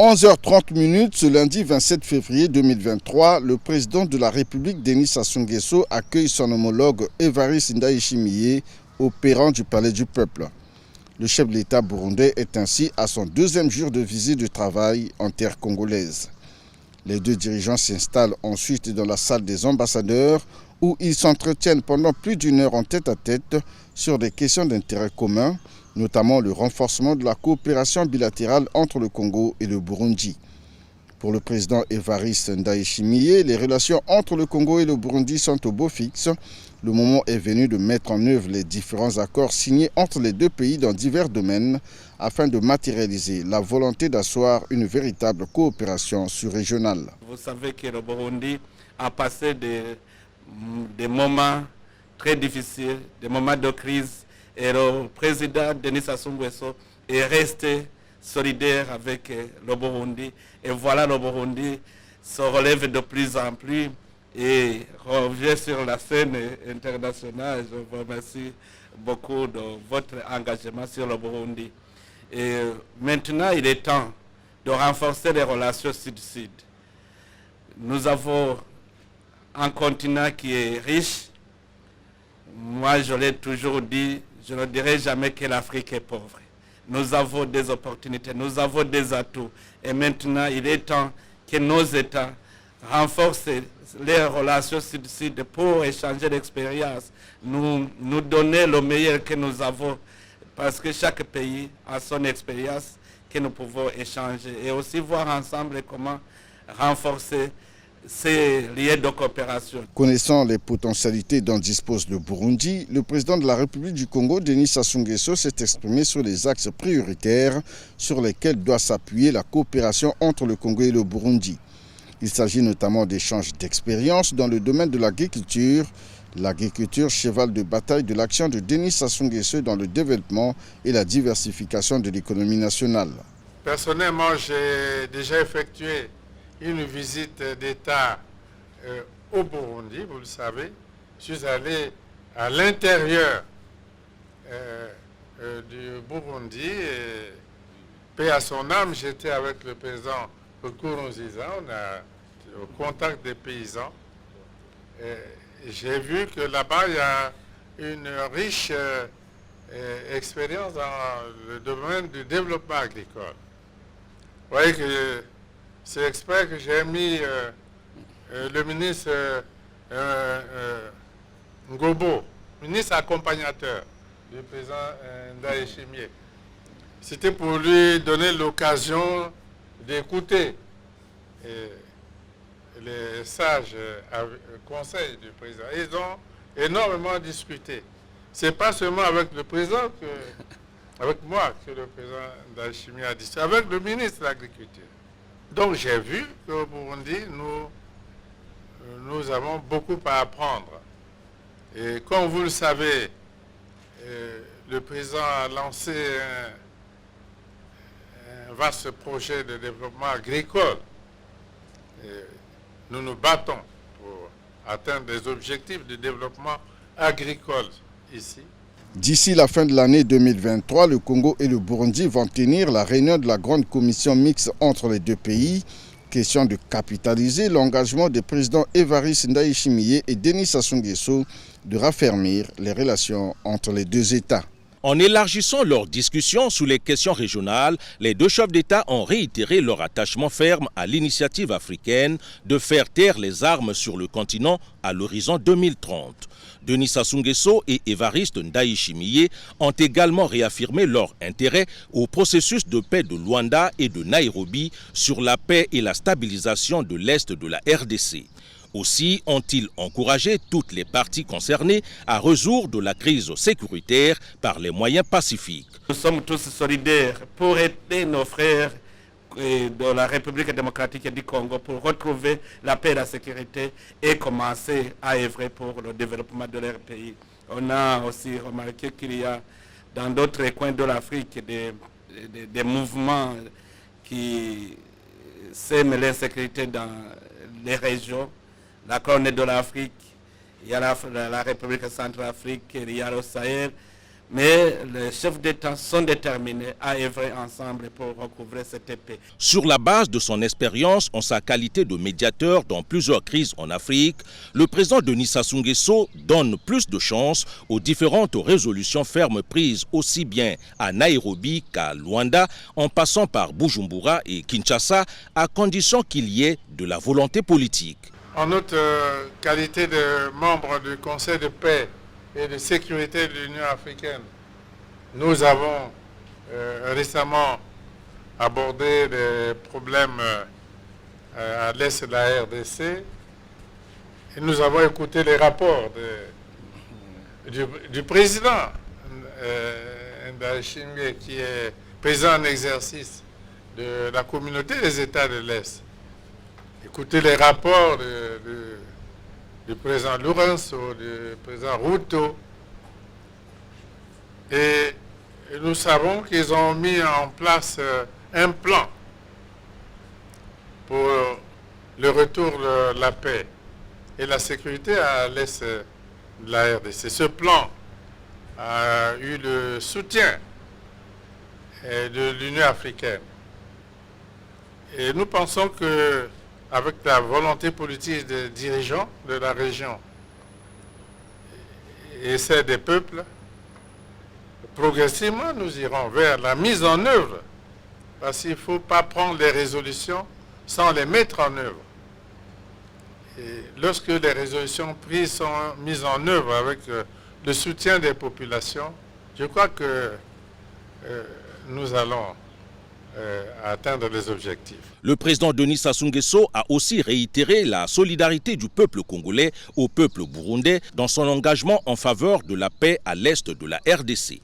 11h30 ce lundi 27 février 2023, le président de la République Denis Sassou Nguesso accueille son homologue Évariste Ndayishimiye au perron du Palais du Peuple. Le chef de l'État burundais est ainsi à son deuxième jour de visite de travail en terre congolaise. Les deux dirigeants s'installent ensuite dans la salle des ambassadeurs où ils s'entretiennent pendant plus d'une heure en tête-à-tête sur des questions d'intérêt commun, notamment le renforcement de la coopération bilatérale entre le Congo et le Burundi. Pour le président Évariste Ndayishimiye, les relations entre le Congo et le Burundi sont au beau fixe. Le moment est venu de mettre en œuvre les différents accords signés entre les deux pays dans divers domaines afin de matérialiser la volonté d'asseoir une véritable coopération sur-régionale. Vous savez que le Burundi a passé des moments très difficiles, des moments de crise. Et le président Denis Sassou Nguesso est resté solidaire avec le Burundi. Et voilà, le Burundi se relève de plus en plus et revient sur la scène internationale. Je vous remercie beaucoup de votre engagement sur le Burundi. Et maintenant, il est temps de renforcer les relations sud-sud. Nous avons un continent qui est riche. Moi, je l'ai toujours dit, je ne dirai jamais que l'Afrique est pauvre. Nous avons des opportunités, nous avons des atouts. Et maintenant, il est temps que nos États renforcent les relations sud-sud pour échanger l'expérience, nous donner le meilleur que nous avons. Parce que chaque pays a son expérience que nous pouvons échanger. Et aussi voir ensemble comment renforcer ces liens de coopération. Connaissant les potentialités dont dispose le Burundi, le président de la République du Congo, Denis Sassou Nguesso, s'est exprimé sur les axes prioritaires sur lesquels doit s'appuyer la coopération entre le Congo et le Burundi. Il s'agit notamment d'échanges d'expériences dans le domaine de l'agriculture, cheval de bataille de l'action de Denis Sassou Nguesso dans le développement et la diversification de l'économie nationale. Personnellement, j'ai déjà effectué une visite d'État au Burundi, vous le savez. Je suis allé à l'intérieur du Burundi. Et, paix à son âme, j'étais avec le président Nkurunziza, on a au contact des paysans. J'ai vu que là-bas, il y a une riche expérience dans le domaine du développement agricole. Vous voyez que c'est exprès que j'ai mis le ministre Ngobo, ministre accompagnateur du président Ndayishimiye. C'était pour lui donner l'occasion d'écouter les sages conseils du président. Ils ont énormément discuté. Ce n'est pas seulement avec le président, avec moi que le président Ndayishimiye a discuté, avec le ministre de l'Agriculture. Donc j'ai vu qu'au Burundi, nous avons beaucoup à apprendre. Et comme vous le savez, le président a lancé un vaste projet de développement agricole. Et nous nous battons pour atteindre des objectifs de développement agricole ici. D'ici la fin de l'année 2023, le Congo et le Burundi vont tenir la réunion de la grande commission mixte entre les deux pays. Question de capitaliser l'engagement des présidents Évariste Ndayishimiye et Denis Sassou Nguesso de raffermir les relations entre les deux États. En élargissant leurs discussions sur les questions régionales, les deux chefs d'État ont réitéré leur attachement ferme à l'initiative africaine de faire taire les armes sur le continent à l'horizon 2030. Denis Sassou Nguesso et Évariste Ndayishimiye ont également réaffirmé leur intérêt au processus de paix de Luanda et de Nairobi sur la paix et la stabilisation de l'Est de la RDC. Aussi ont-ils encouragé toutes les parties concernées à résoudre la crise sécuritaire par les moyens pacifiques. Nous sommes tous solidaires pour aider nos frères de la République démocratique du Congo pour retrouver la paix et la sécurité et commencer à œuvrer pour le développement de leur pays. On a aussi remarqué qu'il y a dans d'autres coins de l'Afrique des mouvements qui sèment l'insécurité dans les régions. La Corne de l'Afrique, il y a la République centrafrique, il y a le Sahel. Mais les chefs d'État sont déterminés à œuvrer ensemble pour recouvrer cette paix. Sur la base de son expérience en sa qualité de médiateur dans plusieurs crises en Afrique, le président Denis Sassou Nguesso donne plus de chance aux différentes résolutions fermes prises aussi bien à Nairobi qu'à Luanda, en passant par Bujumbura et Kinshasa, à condition qu'il y ait de la volonté politique. En notre qualité de membre du Conseil de paix et de sécurité de l'Union africaine, nous avons récemment abordé des problèmes à l'est de la RDC et nous avons écouté les rapports du président Ndayishimiye, qui est président en exercice de la communauté des États de l'Est. Écoutez les rapports du président Lourenço, du président Ruto, et nous savons qu'ils ont mis en place un plan pour le retour de la paix et la sécurité à l'est de la RDC. Ce plan a eu le soutien de l'Union africaine. Et nous pensons que avec la volonté politique des dirigeants de la région et celle des peuples, progressivement nous irons vers la mise en œuvre, parce qu'il ne faut pas prendre les résolutions sans les mettre en œuvre. Et lorsque les résolutions prises sont mises en œuvre avec le soutien des populations, je crois que nous allons atteindre les objectifs. Le président Denis Sassou Nguesso a aussi réitéré la solidarité du peuple congolais au peuple burundais dans son engagement en faveur de la paix à l'est de la RDC.